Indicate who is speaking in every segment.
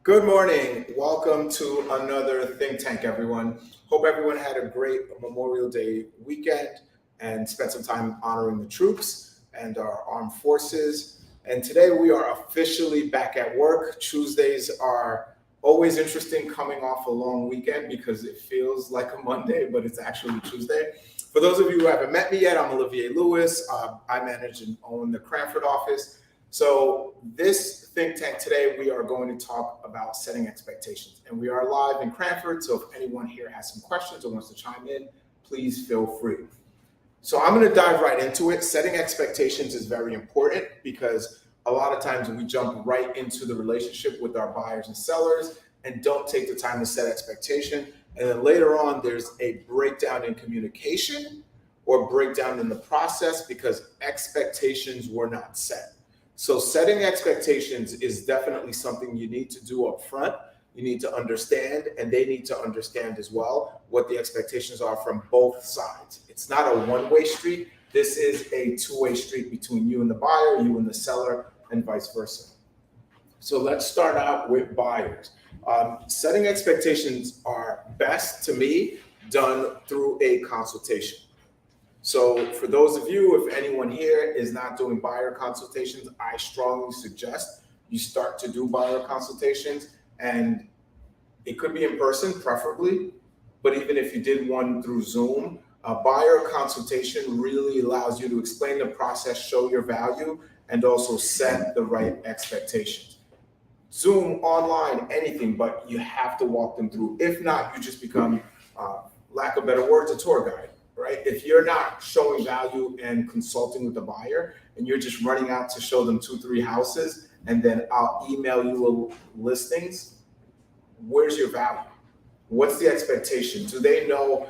Speaker 1: Good morning. Welcome to another Think Tank, everyone. Hope everyone had a great Memorial Day weekend and spent some time honoring the troops and our armed forces. And today we are officially back at work. Tuesdays are always interesting coming off a long weekend because it feels like a Monday, but it's actually Tuesday. For those of you who haven't met me yet, I'm Olivier Lewis. I manage and own the Cranford office. So this think tank today, we are going to talk about setting expectations. And we are live in Cranford, so if anyone here has some questions or wants to chime in, please feel free. So I'm going to dive right into it. Setting expectations is very important because a lot of times we jump right into the relationship with our buyers and sellers and don't take the time to set expectation. And then later on, there's a breakdown in communication or breakdown in the process because expectations were not set. So setting expectations is definitely something you need to do up front. You need to understand, and they need to understand as well what the expectations are from both sides. It's not a one-way street. This is a two-way street between you and the buyer, you and the seller, and vice versa. So let's start out with buyers. Setting expectations are best, to me, done through a consultation. So for those of you, if anyone here is not doing buyer consultations, I strongly suggest you start to do buyer consultations, and it could be in person preferably, but even if you did one through Zoom, a buyer consultation really allows you to explain the process, show your value, and also set the right expectations. Zoom, online, anything, but you have to walk them through. If not, you just become, lack of better words, a tour guide. Right? If you're not showing value and consulting with the buyer and you're just running out to show them 2, 3 houses and then I'll email you listings, where's your value? What's the expectation? Do they know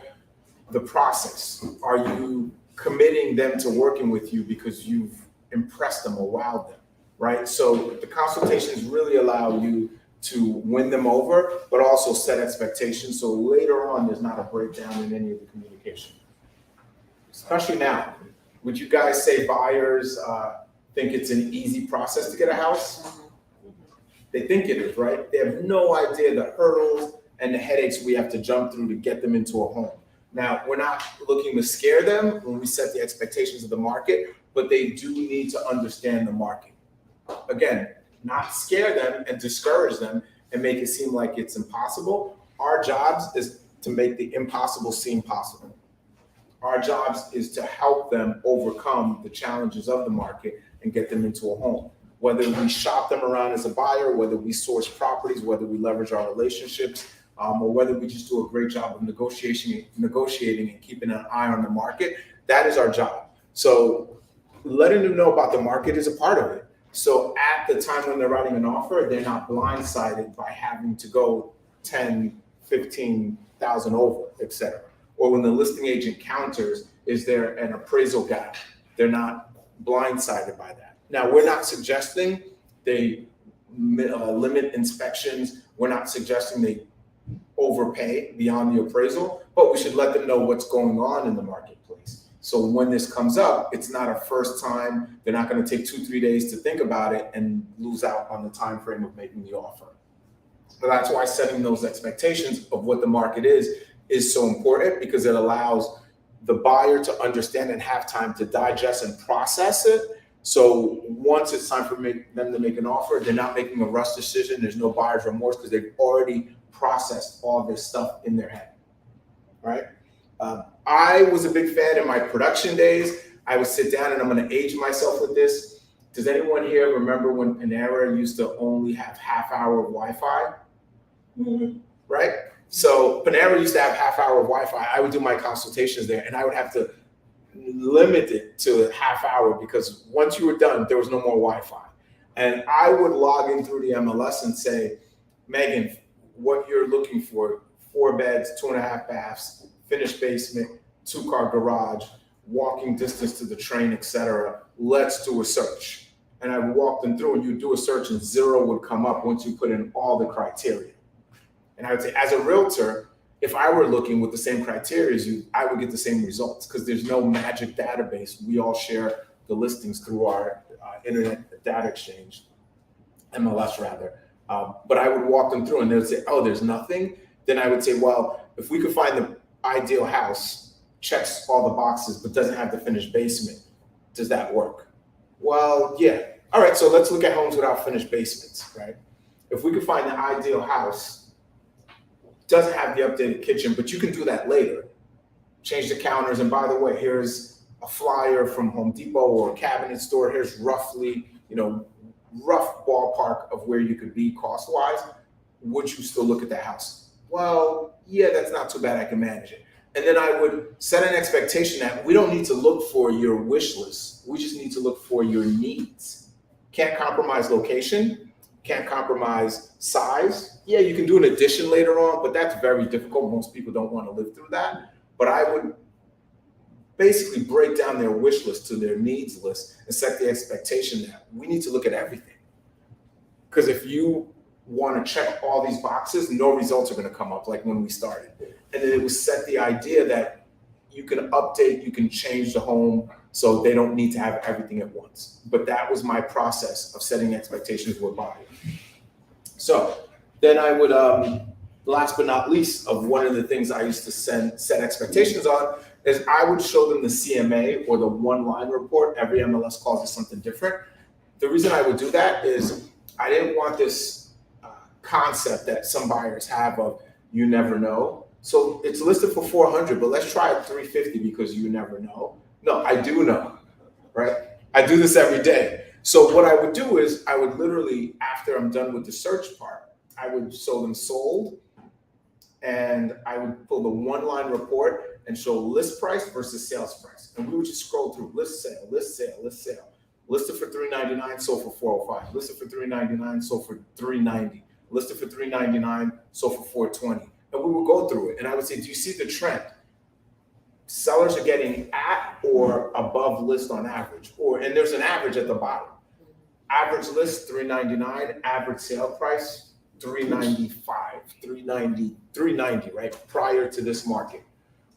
Speaker 1: the process? Are you committing them to working with you because you've impressed them or wowed them? Right? So the consultations really allow you to win them over, but also set expectations so later on there's not a breakdown in any of the communication. Especially now, would you guys say buyers think it's an easy process to get a house? They think it is, right? They have no idea the hurdles and the headaches we have to jump through to get them into a home. Now, we're not looking to scare them when we set the expectations of the market, but they do need to understand the market. Again, not scare them and discourage them and make it seem like it's impossible. Our jobs is to make the impossible seem possible. Our jobs is to help them overcome the challenges of the market and get them into a home. Whether we shop them around as a buyer, whether we source properties, whether we leverage our relationships, or whether we just do a great job of negotiating and keeping an eye on the market, that is our job. So letting them know about the market is a part of it. So at the time when they're writing an offer, they're not blindsided by having to go 10, 15,000 over, et cetera. Or when the listing agent counters, is there an appraisal gap? They're not blindsided by that. Now, we're not suggesting they limit inspections. We're not suggesting they overpay beyond the appraisal, but we should let them know what's going on in the marketplace. So when this comes up, it's not a first time. They're not going to take 2, 3 days to think about it and lose out on the time frame of making the offer. But that's why setting those expectations of what the market is so important because it allows the buyer to understand and have time to digest and process it. So once it's time for them to make an offer, they're not making a rush decision. There's no buyer's remorse because they've already processed all this stuff in their head, right? I was a big fan in my production days. I would sit down and I'm going to age myself with this. Does anyone here remember when Panera used to only have half-hour Wi-Fi? Mm-hmm. Right? So Panera used to have half-hour Wi-Fi. I would do my consultations there, and I would have to limit it to half hour because once you were done, there was no more Wi-Fi. And I would log in through the MLS and say, Megan, what you're looking for, 4 beds, 2.5 baths, finished basement, 2-car garage, walking distance to the train, etc. Let's do a search. And I would walk them through and you do a search and 0 would come up once you put in all the criteria. And I would say, as a realtor, if I were looking with the same criteria as you, I would get the same results because there's no magic database. We all share the listings through our internet data exchange, MLS rather. But I would walk them through and they would say, oh, there's nothing. Then I would say, well, if we could find the ideal house, checks all the boxes, but doesn't have the finished basement, does that work? Well, yeah. All right, so let's look at homes without finished basements, right? If we could find the ideal house, doesn't have the updated kitchen, but you can do that later. Change the counters, and by the way, here's a flyer from Home Depot or a cabinet store. Here's roughly, rough ballpark of where you could be cost-wise. Would you still look at the house? Well, yeah, that's not too bad. I can manage it. And then I would set an expectation that we don't need to look for your wish list. We just need to look for your needs. Can't compromise location, can't compromise size. Yeah, you can do an addition later on, but that's very difficult. Most people don't want to live through that. But I would basically break down their wish list to their needs list and set the expectation that we need to look at everything. Because if you want to check all these boxes, no results are going to come up like when we started. And then it was set the idea that you can update, you can change the home so they don't need to have everything at once. But that was my process of setting expectations with buyers. So then I would, last but not least, of one of the things I used to set expectations on is I would show them the CMA or the one-line report. Every MLS calls it something different. The reason I would do that is I didn't want this concept that some buyers have of you never know. So it's listed for 400, but let's try it 350 because you never know. No, I do know, right? I do this every day. So what I would do is I would literally, after I'm done with the search part, I would show them sold, and I would pull the one-line report and show list price versus sales price. And we would just scroll through list sale, list sale, list sale. Listed for $399, sold for $405. Listed for $399, sold for $390. Listed for $399, sold for $420. And we would go through it. And I would say, do you see the trend? Sellers are getting at or above list on average. And there's an average at the bottom. Average list, $399. Average sale price, $395, $390, right? Prior to this market.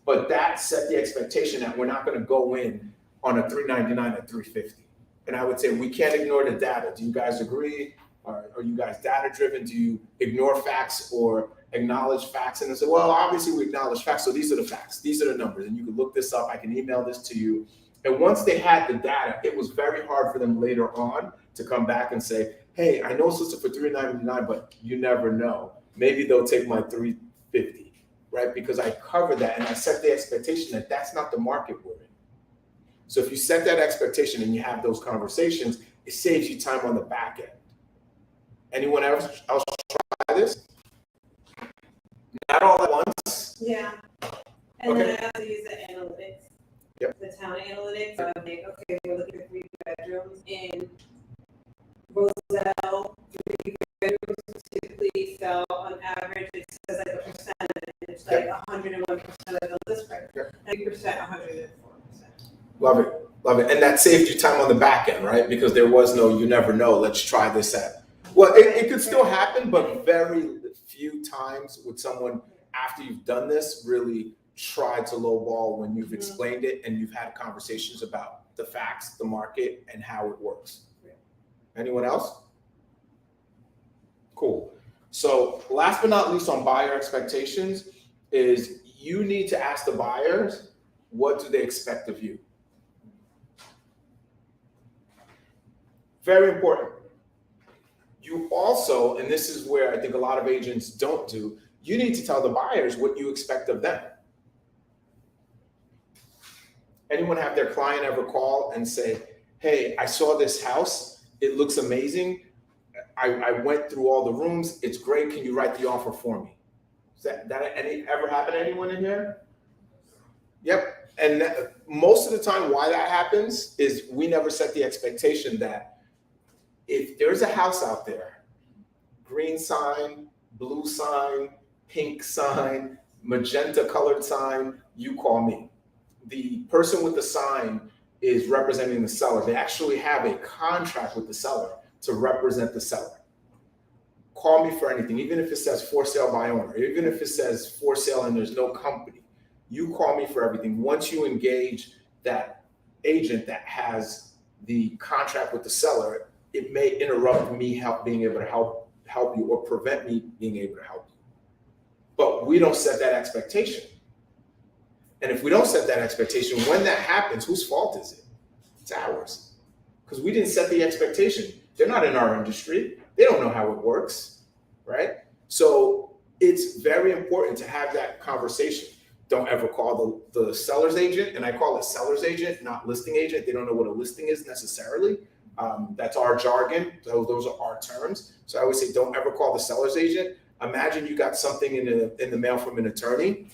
Speaker 1: But that set the expectation that we're not going to go in on a $399 at $350. And I would say we can't ignore the data. Do you guys agree? Are you guys data driven? Do you ignore facts or acknowledge facts? And they say, well, obviously we acknowledge facts. So these are the facts. These are the numbers. And you can look this up. I can email this to you. And once they had the data, it was very hard for them later on to come back and say, hey, I know it's listed for $399, but you never know. Maybe they'll take my $350, right? Because I covered that and I set the expectation that that's not the market we're in. So if you set that expectation and you have those conversations, it saves you time on the back end. Anyone else try this? Not all at once.
Speaker 2: Yeah. And
Speaker 1: Okay.
Speaker 2: then I also use the analytics.
Speaker 1: Yep.
Speaker 2: The town analytics. So I'm like, okay, we're looking at 3 bedrooms in Roselle. 3 bedrooms typically sell on average. It says like a percentage, like 101% of the list price, 90%, 104%.
Speaker 1: Love it. Love it. And that saved you time on the back end, right? Because there was no, you never know, let's try this at. Well, it could still happen, but very few times would someone, after you've done this, really try to lowball when you've explained it and you've had conversations about the facts, the market, and how it works. Anyone else? Cool. So last but not least on buyer expectations is you need to ask the buyers, what do they expect of you? Very important. You also, and this is where I think a lot of agents don't do, you need to tell the buyers what you expect of them. Anyone have their client ever call and say, hey, I saw this house, it looks amazing. I went through all the rooms, it's great, can you write the offer for me? Does that ever happen to anyone in here? Yep, and most of the time why that happens is we never set the expectation that if there's a house out there, green sign, blue sign, pink sign, magenta colored sign, you call me. The person with the sign is representing the seller. They actually have a contract with the seller to represent the seller. Call me for anything, even if it says for sale by owner, even if it says for sale and there's no company, you call me for everything. Once you engage that agent that has the contract with the seller, it may interrupt me being able to help help you or prevent me being able to help you. But we don't set that expectation. And if we don't set that expectation, when that happens, whose fault is it? It's ours. Because we didn't set the expectation. They're not in our industry. They don't know how it works, right? So it's very important to have that conversation. Don't ever call the seller's agent, and I call it seller's agent, not listing agent. They don't know what a listing is necessarily. That's our jargon. Those are our terms. So I always say, don't ever call the seller's agent. Imagine you got something in the mail from an attorney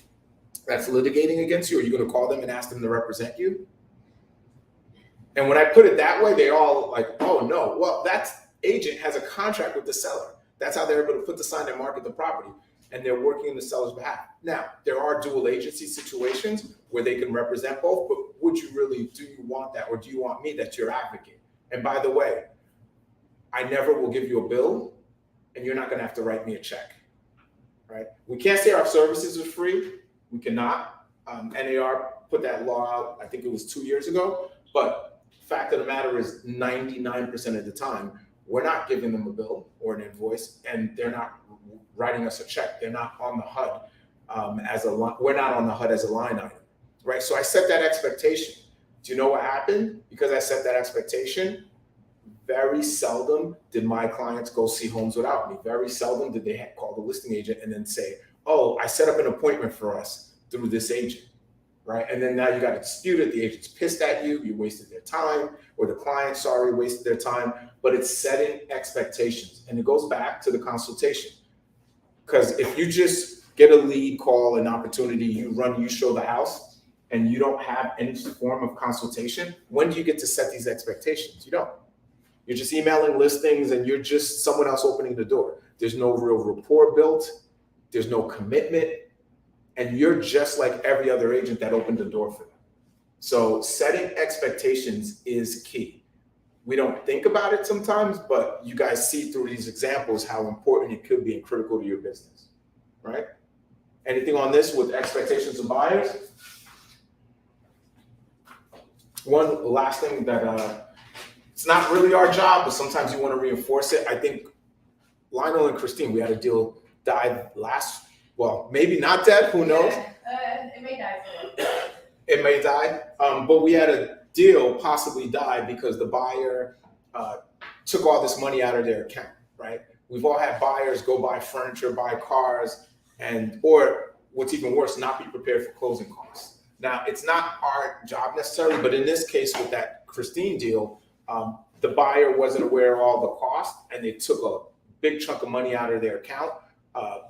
Speaker 1: that's litigating against you. Are you going to call them and ask them to represent you? And when I put it that way, they all like, oh no, well, that agent has a contract with the seller. That's how they're able to put the sign and market the property. And they're working in the seller's behalf. Now, there are dual agency situations where they can represent both, but do you want that? Or do you want me that's your advocate? And by the way, I never will give you a bill and you're not gonna have to write me a check, right? We can't say our services are free. We cannot. NAR put that law out, I think it was 2 years ago, but fact of the matter is 99% of the time, we're not giving them a bill or an invoice, and they're not writing us a check. They're not on the HUD we're not on the HUD as a line item, right? So I set that expectation. Do you know what happened? Because I set that expectation, very seldom did my clients go see homes without me. Very seldom did they call the listing agent and then say, oh, I set up an appointment for us through this agent, right? And then now you got to dispute it. The agent's pissed at you. You wasted their time, or the client, wasted their time. But it's setting expectations. And it goes back to the consultation. Because if you just get a lead, call, an opportunity, you show the house, and you don't have any form of consultation, when do you get to set these expectations? You don't. You're just emailing listings and you're just someone else opening the door. There's no real rapport built. There's no commitment. And you're just like every other agent that opened the door for them. So setting expectations is key. We don't think about it sometimes, but you guys see through these examples how important it could be and critical to your business, right? Anything on this with expectations of buyers? One last thing that it's not really our job, but sometimes you want to reinforce it. I think Lionel and Christine, we had a deal died maybe not dead, who knows?
Speaker 3: It may die.
Speaker 1: It may die, but we had a deal possibly die because the buyer took all this money out of their account, right? We've all had buyers go buy furniture, buy cars, or what's even worse, not be prepared for closing costs. Now, it's not our job necessarily, but in this case with that Christine deal, the buyer wasn't aware of all the costs and they took a big chunk of money out of their account.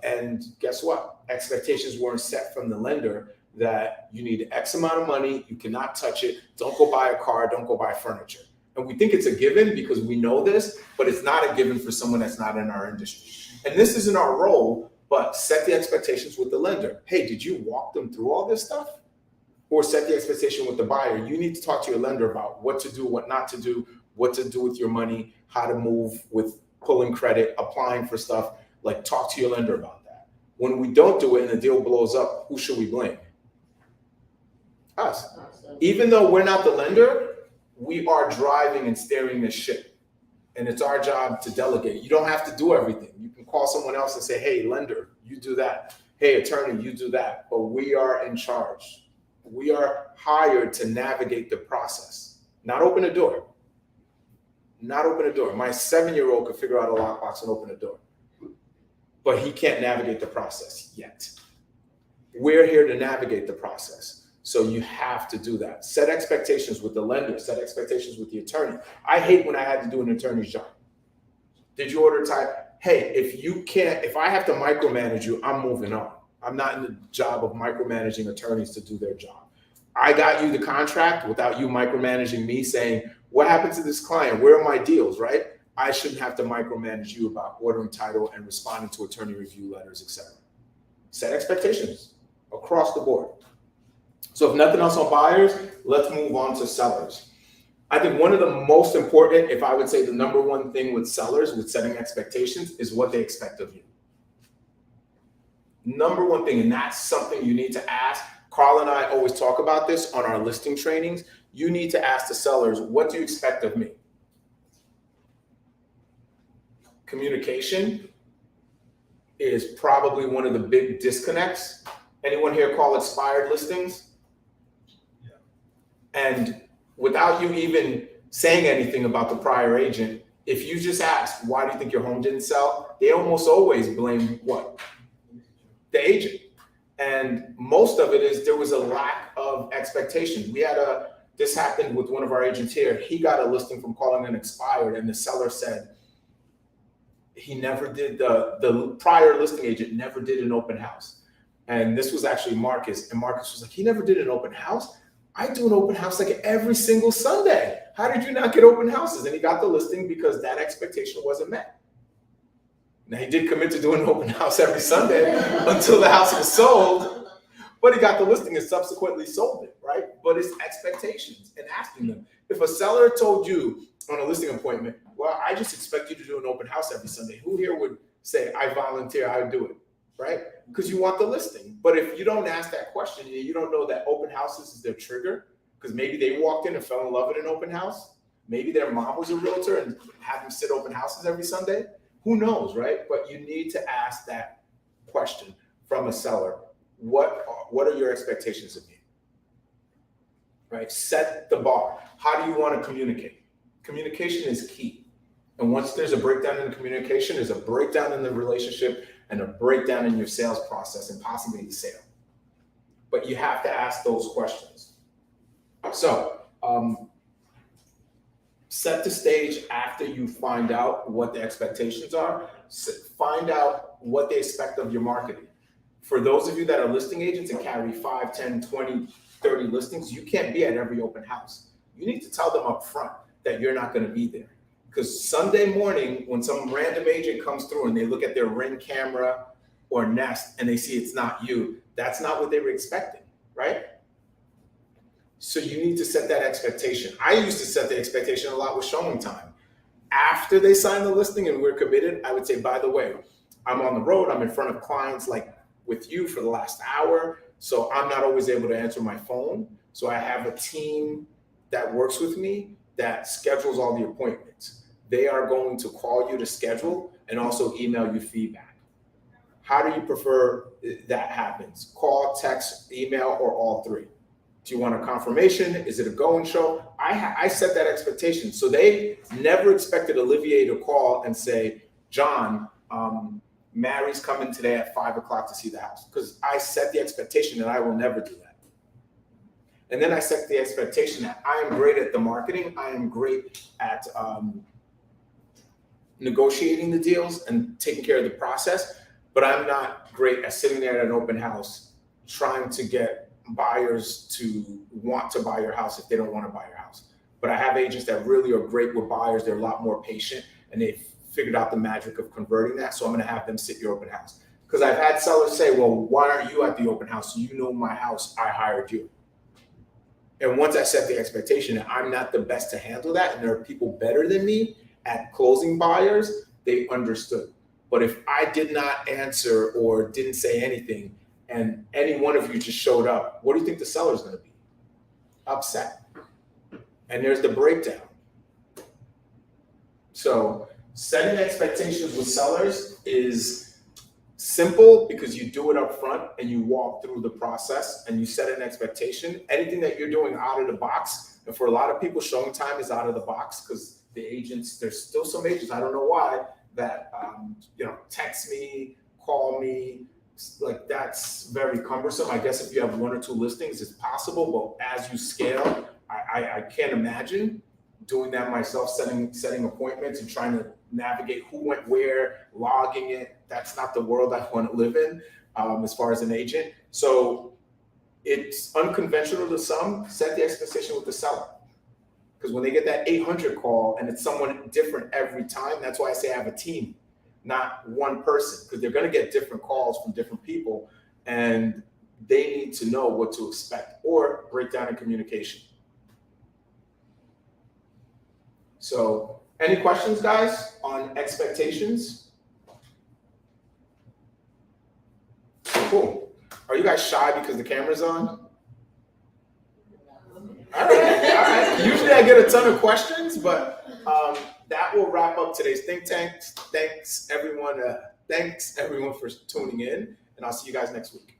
Speaker 1: And guess what? Expectations weren't set from the lender that you need X amount of money, you cannot touch it, don't go buy a car, don't go buy furniture. And we think it's a given because we know this, but it's not a given for someone that's not in our industry. And this isn't our role, but set the expectations with the lender. Hey, did you walk them through all this stuff? Or set the expectation with the buyer. You need to talk to your lender about what to do, what not to do, what to do with your money, how to move with pulling credit, applying for stuff. Like, talk to your lender about that. When we don't do it and the deal blows up, who should we blame? Us. Even though we're not the lender, we are driving and steering this ship. And it's our job to delegate. You don't have to do everything. You can call someone else and say, hey, lender, you do that. Hey, attorney, you do that. But we are in charge. We are hired to navigate the process, not open a door. Not open a door. My 7-year-old could figure out a lockbox and open a door, but he can't navigate the process yet. We're here to navigate the process. So you have to do that. Set expectations with the lender, set expectations with the attorney. I hate when I had to do an attorney's job. Did you order type? Hey, if I have to micromanage you, I'm moving on. I'm not in the job of micromanaging attorneys to do their job. I got you the contract without you micromanaging me saying, what happened to this client? Where are my deals, right? I shouldn't have to micromanage you about ordering title and responding to attorney review letters, etc. Set expectations across the board. So if nothing else on buyers, let's move on to sellers. I think one of the most important, if I would say the number one thing with sellers, with setting expectations, is what they expect of you. Number one thing, and that's something you need to ask. Carl and I always talk about this on our listing trainings. You need to ask the sellers, what do you expect of me? Communication, is probably one of the big disconnects. Anyone here call expired listings? Yeah. And without you even saying anything about the prior agent, if you just ask, why do you think your home didn't sell? They almost always blame what? The agent. And most of it is there was a lack of expectation. This happened with one of our agents here. He got a listing from calling an expired, and the seller said he never did, the prior listing agent never did an open house. And this was actually Marcus. And Marcus was like, he never did an open house? I do an open house like every single Sunday. How did you not get open houses? And he got the listing because that expectation wasn't met. Now, he did commit to doing an open house every Sunday until the house was sold, but he got the listing and subsequently sold it, right? But it's expectations and asking them. If a seller told you on a listing appointment, well, I just expect you to do an open house every Sunday, who here would say, I volunteer, I do it, right? Because you want the listing. But if you don't ask that question, you don't know that open houses is their trigger, because maybe they walked in and fell in love with an open house. Maybe their mom was a realtor and had them sit open houses every Sunday. Who knows, right? But you need to ask that question from a seller. What are your expectations of me? Right? Set the bar. How do you want to communicate? Communication is key. And once there's a breakdown in communication, there's a breakdown in the relationship and a breakdown in your sales process and possibly the sale. But you have to ask those questions. So, set the stage after you find out what the expectations are. Find out what they expect of your marketing. For those of you that are listing agents and carry 5, 10, 20, 30 listings, you can't be at every open house. You need to tell them up front that you're not going to be there. Because Sunday morning, when some random agent comes through and they look at their Ring camera or Nest and they see it's not you, that's not what they were expecting, right? So you need to set that expectation. I used to set the expectation a lot with showing time. After they sign the listing and we're committed, I would say, by the way, I'm on the road, I'm in front of clients like with you for the last hour, so I'm not always able to answer my phone. So I have a team that works with me that schedules all the appointments. They are going to call you to schedule and also email you feedback. How do you prefer that happens? Call, text, email, or all three? Do you want a confirmation? Is it a go and show? I set that expectation. So they never expected Olivier to call and say, John, Mary's coming today at 5 o'clock to see the house. Because I set the expectation that I will never do that. And then I set the expectation that I am great at the marketing. I am great at negotiating the deals and taking care of the process. But I'm not great at sitting there at an open house trying to get buyers to want to buy your house if they don't want to buy your house. But I have agents that really are great with buyers. They're a lot more patient and they've figured out the magic of converting that. So I'm going to have them sit your open house. Because I've had sellers say, well, why aren't you at the open house? You know my house, I hired you. And once I set the expectation that I'm not the best to handle that and there are people better than me at closing buyers, they understood. But if I did not answer or didn't say anything, and any one of you just showed up, what do you think the seller's going to be? Upset. And there's the breakdown. So setting expectations with sellers is simple because you do it up front and you walk through the process and you set an expectation. Anything that you're doing out of the box, and for a lot of people, showing time is out of the box because the agents, there's still some agents, I don't know why, that text me, call me, like that's very cumbersome. I guess if you have 1 or 2 listings, it's possible, but as you scale, I can't imagine doing that myself, setting appointments and trying to navigate who went where, logging it. That's not the world I want to live in as far as an agent. So it's unconventional to some. Set the expectation with the seller. Because when they get that 800 call and it's someone different every time, that's why I say I have a team, not one person, because they're going to get different calls from different people and they need to know what to expect or breakdown in communication. So any questions, guys, on expectations? Cool. Are you guys shy because the camera's on? All right. Usually I get a ton of questions, but That will wrap up today's think tank. Thanks everyone for tuning in, and I'll see you guys next week.